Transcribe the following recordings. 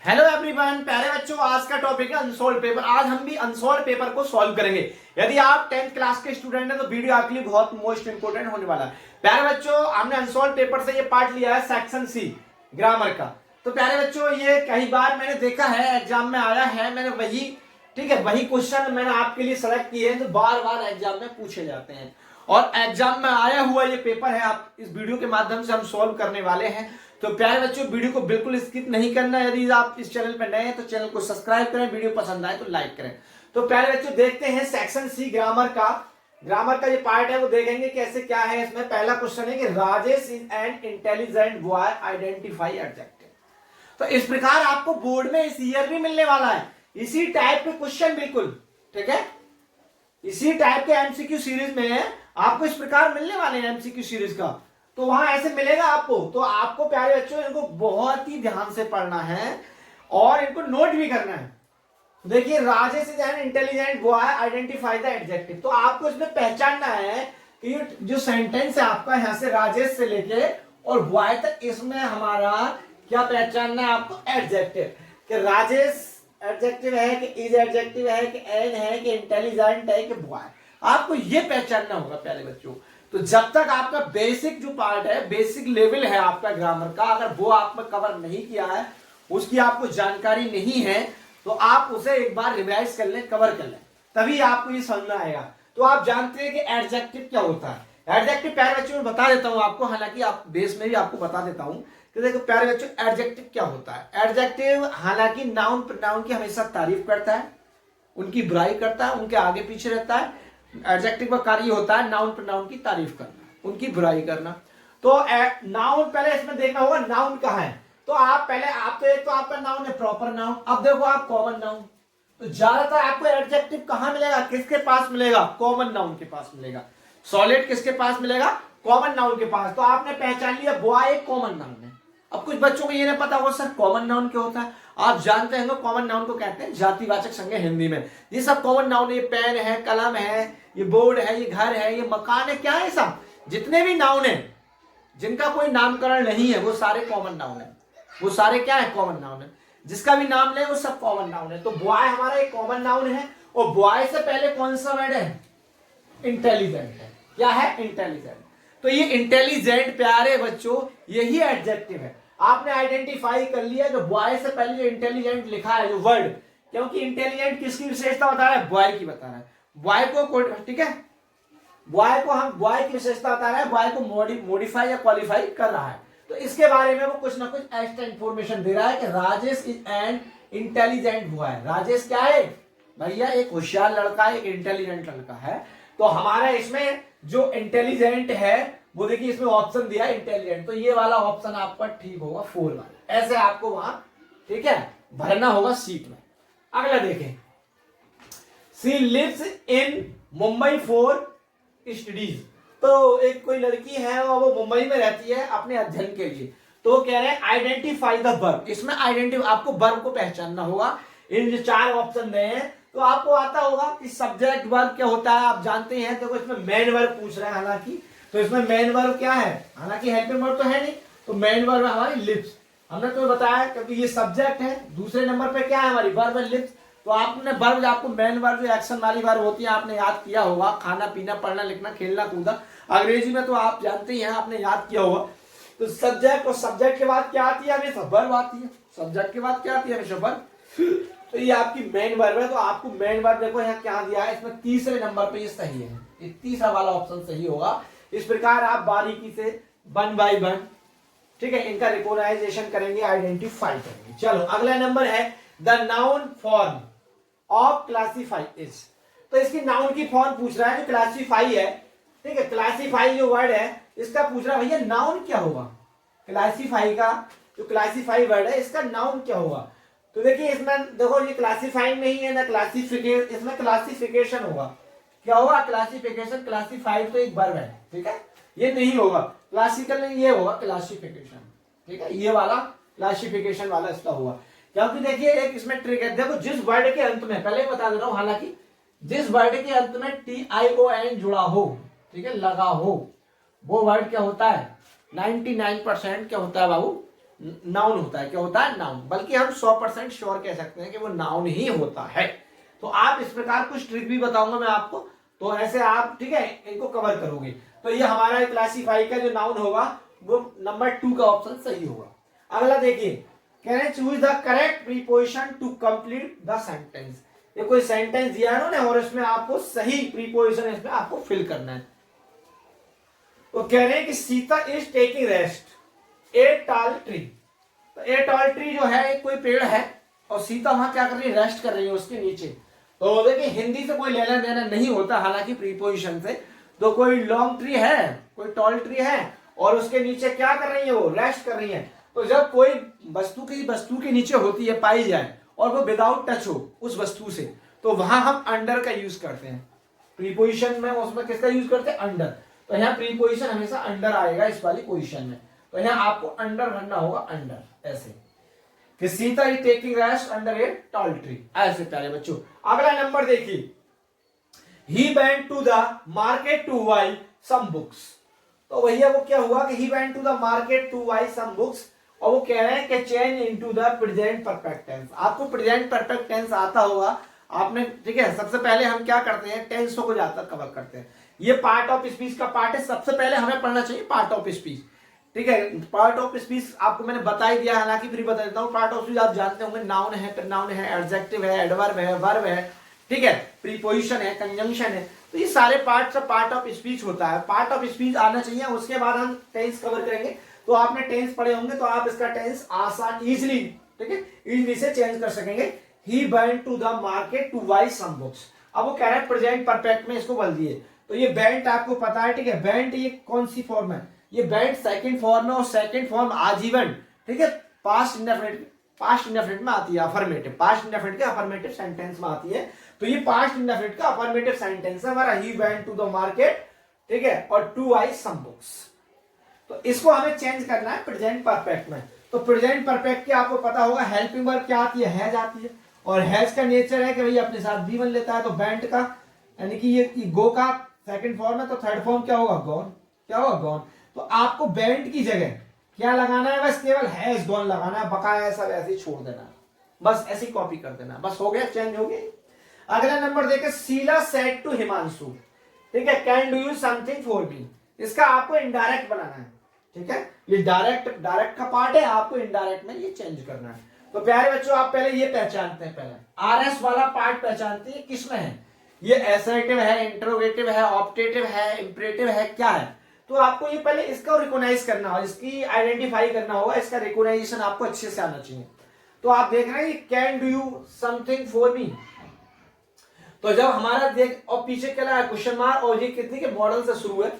Hello everyone, प्यारे बच्चों, आज का टॉपिक है अनसोल्व पेपर। आज हम भी अनसोल्व पेपर को सॉल्व करेंगे। यदि आप 10th क्लास के स्टूडेंट हैं तो वीडियो आपके लिए बहुत मोस्ट इंपोर्टेंट होने वाला है। प्यारे बच्चों, हमने अनसोल्व पेपर से ये पार्ट लिया है सेक्शन सी ग्रामर का। तो प्यारे बच्चों, ये कई बार मैंने देखा है, एग्जाम में आया है, मैंने वही वही क्वेश्चन मैंने आपके लिए सेलेक्ट किए हैं जो बार बार एग्जाम में पूछे जाते हैं और एग्जाम में आया हुआ ये पेपर है। आप इस वीडियो के माध्यम से हम सॉल्व करने वाले हैं। तो प्यारे बच्चों, वीडियो को बिल्कुल स्किप नहीं करना। यदि आप इस चैनल पर नए हैं तो चैनल को सब्सक्राइब करें, वीडियो पसंद आए तो लाइक करें। तो प्यारे बच्चों, देखते हैं सेक्शन सी ग्रामर का ये पार्ट है, वो देखेंगे कैसे क्या है। इसमें पहला क्वेश्चन है कि Rajesh is an intelligent boy, identify adjective. तो इस प्रकार आपको बोर्ड में इस ईयर भी मिलने वाला है इसी टाइप के क्वेश्चन, बिल्कुल ठीक है। इसी टाइप के एमसीक्यू सीरीज में आपको इस प्रकार मिलने वाले हैं एमसीक्यू सीरीज का। तो वहां ऐसे मिलेगा आपको। तो आपको प्यारे बच्चों इनको बहुत ही ध्यान से पढ़ना है और इनको नोट भी करना है। देखिए, Rajesh is an intelligent boy, identify the adjective. तो आपको इसमें पहचानना है कि जो सेंटेंस है आपका यहां से राजेश से लेके और बॉय तक, इसमें हमारा क्या पहचानना है आपको? एडजेक्टिव। कि राजेश एडजेक्टिव है कि इज एडजेक्टिव है कि एन है कि इंटेलिजेंट है कि बॉय, आपको ये पहचानना होगा प्यारे बच्चों। तो जब तक आपका बेसिक जो पार्ट है, बेसिक लेवल है आपका ग्रामर का, अगर वो आपने कवर नहीं किया है, उसकी आपको जानकारी नहीं है, तो आप उसे एक बार रिवाइज कर लें, कवर कर लें, तभी आपको ये समझ में आएगा। तो आप जानते हैं कि एडजेक्टिव क्या होता है। एडजेक्टिव प्यारे बच्चों में बता देता हूं आपको, हालांकि आप बेस में भी आपको बता देता हूं कि देखो प्यारे बच्चों, एडजेक्टिव क्या होता है। एडजेक्टिव हालांकि नाउन प्रोनाउन की हमेशा तारीफ करता है, उनकी बुराई करता है, उनके आगे पीछे रहता है। एडजेक्टिव का कार्य होता है नाउन प्रोनाउन की तारीफ करना, उनकी बुराई करना। तो नाउन पहले इसमें देखना होगा नाउन कहाँ है। तो आप पहले तो एक तो आपका नाउन है प्रॉपर नाउन। अब देखो आप कॉमन नाउन। तो ज्यादातर आपको एडजेक्टिव कहाँ मिलेगा, किसके पास मिलेगा? कॉमन नाउन के पास मिलेगा। सॉलिड किसके पास मिलेगा? कॉमन नाउन के पास। तो आपने पहचान लिया बॉय एक कॉमन नाउन है। अब कुछ बच्चों को ये नहीं पता होगा सर कॉमन नाउन क्या होता है। आप जानते हैं कॉमन नाउन को कहते हैं जातिवाचक संज्ञा हिंदी में। ये सब कॉमन नाउन, ये पेन है, कलम है, ये बोर्ड है, ये घर है, ये मकान है, क्या है, सब जितने भी नाउन है जिनका कोई नामकरण नहीं है वो सारे कॉमन नाउन है। वो सारे क्या है? कॉमन नाउन है। जिसका भी नाम ले वो सब कॉमन नाउन है। तो बॉय हमारा एक कॉमन नाउन है और बॉय से पहले कौन सा वर्ड है? इंटेलिजेंट है। क्या है? इंटेलिजेंट। तो ये इंटेलिजेंट प्यारे बच्चों यही एडजेक्टिव है। आपने आइडेंटिफाई कर लिया जो बॉय से पहले जो इंटेलिजेंट लिखा है जो वर्ड, क्योंकि इंटेलिजेंट किसकी विशेषता बता रहा है? बॉय की बता रहा है। बॉय को ठीक है, बॉय को हम बॉय की विशेषता बता रहा है, बॉय को मॉडिफाई या क्वालिफाई कर रहा है। तो इसके बारे में वो कुछ ना कुछ एक्स्ट्रा इंफॉर्मेशन दे रहा है कि Rajesh is an intelligent boy. Rajesh क्या है भैया? एक होशियार लड़का है, एक इंटेलिजेंट लड़का है। तो हमारा इसमें जो इंटेलिजेंट है वो देखिए इसमें ऑप्शन दिया है इंटेलिजेंट। तो ये वाला ऑप्शन आपका ठीक होगा, 4 वाला। ऐसे आपको वहां ठीक है भरना होगा सीट में। अगला देखें, she lives in Mumbai for studies. तो एक कोई लड़की है और वो मुंबई में रहती है अपने अध्ययन के लिए। तो वो कह रहे हैं आइडेंटिफाई द वर्ब। इसमें आपको वर्ब को पहचानना होगा। इन जो 4 ऑप्शन दिए हैं तो आपको आता होगा कि सब्जेक्ट वर्ब क्या होता है, आप जानते हैं। तो इसमें मेन वर्ब पूछ रहे हैं हालांकि, तो इसमें मेन वर्ब क्या है? हालांकि हेल्पिंग वर्ब तो है नहीं, तो मेन वर्ब है हमारी लिव्स। हमने तो बताया क्योंकि ये सब्जेक्ट है। दूसरे नंबर पे क्या है हमारी? वर्ब है लिव्स। तो आपने वर्ब, आपको मेन वर्ब जो एक्शन वाली वर्ब होती है आपने याद किया होगा, खाना पीना, पढ़ना लिखना, खेलना कूदना। अंग्रेजी में तो आप जानते ही हैं, आपने याद किया होगा। तो सब्जेक्ट, और सब्जेक्ट के बाद क्या आती है? हमेशा वर्ब आती है। सब्जेक्ट के बाद क्या आती है? हमेशा वर्ब। तो ये आपकी मेन वर्ब है। तो आपको मेन वर्ब देखो यहाँ क्या दिया है, इसमें तीसरे नंबर पे ये सही है। ये तीसरा वाला ऑप्शन सही होगा। इस प्रकार आप बारीकी से 1 बाय 1 ठीक है इनका रिकॉग्नाइजेशन करेंगे, आइडेंटिफाई करेंगे। चलो अगला नंबर है the noun form of classify is. तो इसकी नाउन की फॉर्म पूछ रहा है जो क्लासीफाई है। ठीक है, क्लासीफाई जो वर्ड है इसका पूछ रहा है भैया नाउन क्या होगा। क्लासीफाई का जो क्लासीफाई वर्ड है इसका नाउन क्या होगा। तो देखिए इसमें देखो ये क्लासीफाई नहीं है ना क्लासिफिकेशन, इसमें क्लासिफिकेशन होगा। क्या होगा? क्लासिफिकेशन। क्लासीफाइड तो एक वर्ब है, ठीक है, ये नहीं होगा। क्लासिकल नहीं, ये होगा क्लासिफिकेशन। ठीक है, ये वाला क्लासिफिकेशन वाला इसका होगा। क्योंकि देखिए एक इसमें ट्रिक है। देखो जिस वर्ड के अंत में, पहले बता दे रहा हूं, हालांकि जिस वर्ड के अंत में TION जुड़ा हो, ठीक है, लगा हो, वो वर्ड क्या होता है? 99% क्या होता है बाबू? नाउन होता है। क्या होता है? नाउन। बल्कि हम 100% श्योर कह सकते हैं कि वो नाउन ही होता है। तो आप इस प्रकार कुछ ट्रिक भी बताऊंगा मैं आपको, तो ऐसे आप ठीक है इनको कवर करोगे। तो ये हमारा क्लासीफाई का जो नाउन होगा वो नंबर 2 का ऑप्शन सही होगा। अगला देखिए, कह रहे choose the correct preposition to complete the sentence. ये कोई सेंटेंस दिया है ना और इसमें आपको सही प्रीपोजिशन इसमें आपको फिल करना है। तो कह रहे हैं कि Sita is taking rest A tall tree. तो ए टॉल ट्री जो है कोई पेड़ है और सीता वहां क्या कर रही है? रेस्ट कर रही है उसके नीचे। तो देखिए हिंदी से कोई लेना देना नहीं होता हालांकि प्रीपोजिशन से। तो कोई लॉन्ग ट्री है, कोई टॉल ट्री है और उसके नीचे क्या कर रही है? वो रेस्ट कर रही है। तो जब कोई वस्तु के नीचे होती है पाई जाए और वो विदाउट टच हो उस वस्तु से, तो वहां हम अंडर का यूज करते हैं। प्रीपोजिशन में उसमें किसका यूज करते हैं? अंडर। तो यहाँ प्रीपोजिशन हमेशा अंडर आएगा इस वाली पोजिशन में। तो यहाँ आपको अंडर भरना होगा, अंडर ऐसे कि Sita is taking rest under a tall tree, ऐसे प्यारे बच्चों। अगला नंबर देखिए, he went to the market to buy some books. तो भैया वो क्या हुआ कि he went to the market to buy some books, और वो कह रहे हैं कि change into the present perfect tense. आपको प्रेजेंट परफेक्ट टेंस आता होगा आपने, ठीक है। सबसे पहले हम क्या करते हैं? टेंसों को ज्यादा कवर करते हैं। ये पार्ट ऑफ स्पीच का पार्ट है, सबसे पहले हमें पढ़ना चाहिए पार्ट ऑफ स्पीच, ठीक है। पार्ट ऑफ स्पीच आपको मैंने बता ही दिया, हालांकि फिर बता देता हूँ। पार्ट ऑफ स्पीच आप जानते होंगे, नाउन है, प्रोनाउन है, एडजेक्टिव है, एडवर्ब है, वर्ब है, ठीक है, प्रीपोजिशन है, कंजंक्शन है। तो ये सारे पार्ट सब पार्ट ऑफ स्पीच होता है। पार्ट ऑफ स्पीच आना चाहिए, उसके बाद हम टेंस कवर करेंगे। तो आपने टेंस पढ़े होंगे तो आप इसका टेंस आसान इजिली, ठीक है, इजिली से चेंज कर सकेंगे। He went to the market to buy some books. अब वो कह रहा है प्रेजेंट परफेक्ट में इसको बोल दिए। तो ये वेंट आपको पता है, ठीक है। वेंट ये कौन सी फॉर्म है? ये वेंट सेकंड फॉर्म है और सेकंड फॉर्म आजीवन, ठीक है, पास्ट इंडेफिनिट में आती है, अफर्मेटिव, पास्ट इंडेफिनिट के अफर्मेटिव सेंटेंस में आती है। तो ये पास्ट इंडेफिनिट का अफर्मेटिव सेंटेंस है हमारा, he went to the market, ठीक है, और टू बाय सम बुक्स। तो इसको हमें चेंज करना है प्रेजेंट परफेक्ट में। तो प्रेजेंट परफेक्ट के आपको पता होगा हेल्पिंग वर्ब क्या आती है? हैज आती है। और हैज का नेचर है कि भाई अपने साथ भी बन लेता है। तो वेंट का यानी कि ये गो का सेकंड फॉर्म है, तो थर्ड फॉर्म क्या होगा? गॉन। क्या होगा? गॉन। तो आपको वेंट की जगह क्या लगाना है? बस केवल हैज गॉन लगाना है, बकाया सब ऐसे ही छोड़ देना, बस ऐसी कॉपी कर देना, बस हो गया, चेंज हो गया। अगला नंबर देखे, शीला सेड टू हिमांशु, ठीक है, can do you something for me. इसका आपको इनडायरेक्ट बनाना है, ठीक है। ये डायरेक्ट का पार्ट है, आपको इनडायरेक्ट में ये चेंज करना है। तो प्यारे बच्चों आप पहले ये पहचानते हैं, पहले आरएस वाला पार्ट पहचानते हैं किसमें है? ये असर्टिव है, इंटरोगेटिव है, ऑप्टेटिव है, इंपरेटिव है, क्या है? तो आपको ये पहले इसका रिकॉग्नाइज करना होगा, इसकी आइडेंटिफाई करना होगा, इसका रिकॉग्नाइजेशन आपको अच्छे से आना चाहिए। तो आप देख रहे हैं can do you something for me. तो जब हमारा देख और पीछे क्या लगा? क्वेश्चन मार्क, और ये कितने के मॉडल से शुरू है।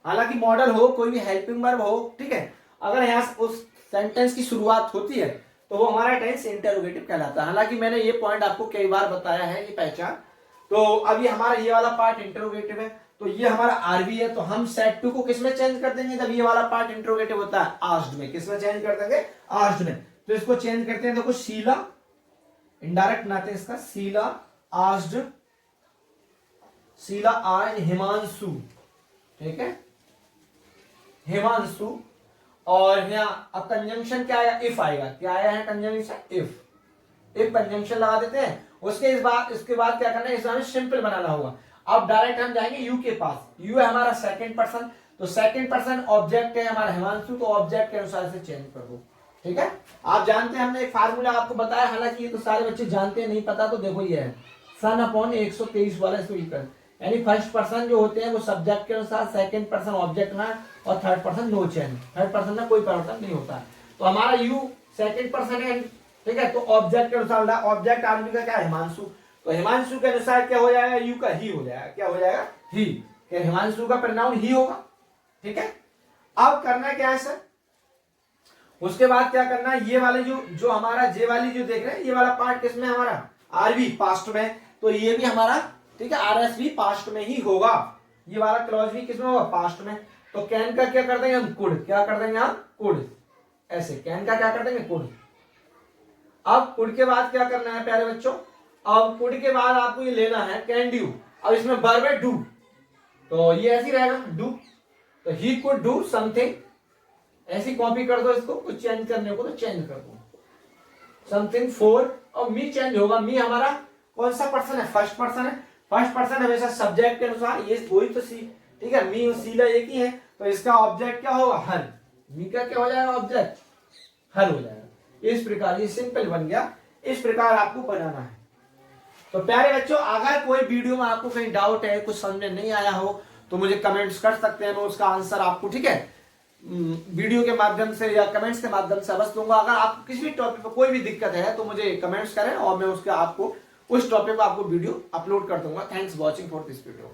हालांकि मॉडल हो, कोई भी हेल्पिंग वर्ब हो, ठीक है, अगर यहाँ उस सेंटेंस की शुरुआत होती है तो वो हमारा टेंस इंटरोगेटिव कहलाता है। हालांकि मैंने ये पॉइंट आपको कई बार बताया है, ये पहचान। तो अब ये हमारा ये वाला पार्ट इंटरोगेटिव है, तो ये हमारा आरवी है। तो हम सेट टू को किसमें चेंज कर देंगे? जब ये वाला पार्ट इंटरोगेटिव होता है, आस्क्ड में। किसमें चेंज कर देंगे? आस्क्ड में। तो इसको चेंज करते हैं, देखो शीला, इनडायरेक्ट बनाते हैं इसका, शीला आस्क्ड, शीला आस्क्ड हिमांशु, ठीक है, हिमांशु। और यहाँ अब कंजंक्शन क्या आएगा? इफ आएगा। क्या आया है? Conjunction if. इफ कंजंक्शन लगा देते हैं। इसके बाद क्या करना है? इसमें सिंपल बनाना होगा। अब डायरेक्ट हम जाएंगे यू के पास। यू है हमारा सेकंड पर्सन, तो सेकंड पर्सन ऑब्जेक्ट है हमारा हिमांशु, तो ऑब्जेक्ट के अनुसार से चेंज कर दो, ठीक है। आप जानते हैं, हमने एक फार्मूला आपको बताया, हालांकि ये तो सारे बच्चे जानते हैं, नहीं पता तो देखो ये है सन अपॉन 123 वाला, इसको इक्वल, यानी फर्स्ट पर्सन जो होते हैं वो सब्जेक्ट के अनुसार, सेकंड पर्सन ऑब्जेक्ट में, और third person no change. Third person में कोई परिवर्तन नहीं होता है। तो हमारा यू सेकंड पर्सन है, ठीक है, तो ऑब्जेक्ट के अनुसार, ऑब्जेक्ट आदमी का क्या है? हिमांशु। तो हिमांशु के अनुसार क्या हो जाएगा? यू का ही हो जाएगा। क्या हो जाएगा? ही। हिमांशु का प्रोनाउन ही होगा, ठीक है। अब करना क्या है सर? उसके बाद क्या करना है? ये वाले जो हमारा जे वाली जो देख रहे हैं, ये वाला पार्ट किसमें हमारा? आरवी, पास्ट में। तो ये भी हमारा, ठीक है, आरएस भी पास्ट में ही होगा। ये वाला क्लॉज भी किसमें होगा? पास्ट में। तो कैन का क्या कर देंगे हम? कुड। क्या कर देंगे हम? कुड। ऐसे कैन का क्या कर देंगे? कुड। अब कुड के बाद क्या करना है प्यारे बच्चों? अब कुड के बाद आपको ये लेना है कैन डू। अब इसमें वर्ब है डू, तो ये ऐसे ही रहेगा डू। तो ही कुड डू समथिंग, ऐसी कॉपी कर दो, इसको कुछ चेंज करने को तो चेंज कर दो, समथिंग 4 और मी चेंज होगा। मी हमारा कौन सा पर्सन है, फर्स्ट पर्सन है। फर्स्ट पर्सन हमेशा सब्जेक्ट के अनुसार, ये वही तो सी, ठीक है, मी और सीला एक ही है, तो इसका ऑब्जेक्ट क्या होगा, हर। मी का क्या हो जाएगा, ऑब्जेक्ट हर हो जाएगा। इस प्रकार ये सिंपल बन गया, इस प्रकार आपको बनाना है। तो प्यारे बच्चों, अगर कोई वीडियो में आपको कहीं डाउट है, कुछ समझ में नहीं आया हो, तो मुझे कमेंट्स कर सकते हैं, मैं उसका आंसर आपको, ठीक है, वीडियो के माध्यम से या कमेंट्स के माध्यम से अवश्य दूंगा। अगर आपको किसी भी टॉपिक पर कोई भी दिक्कत है तो मुझे कमेंट्स करें और मैं उसके आपको उस टॉपिक पर आपको वीडियो अपलोड कर दूंगा। Thanks watching for this video.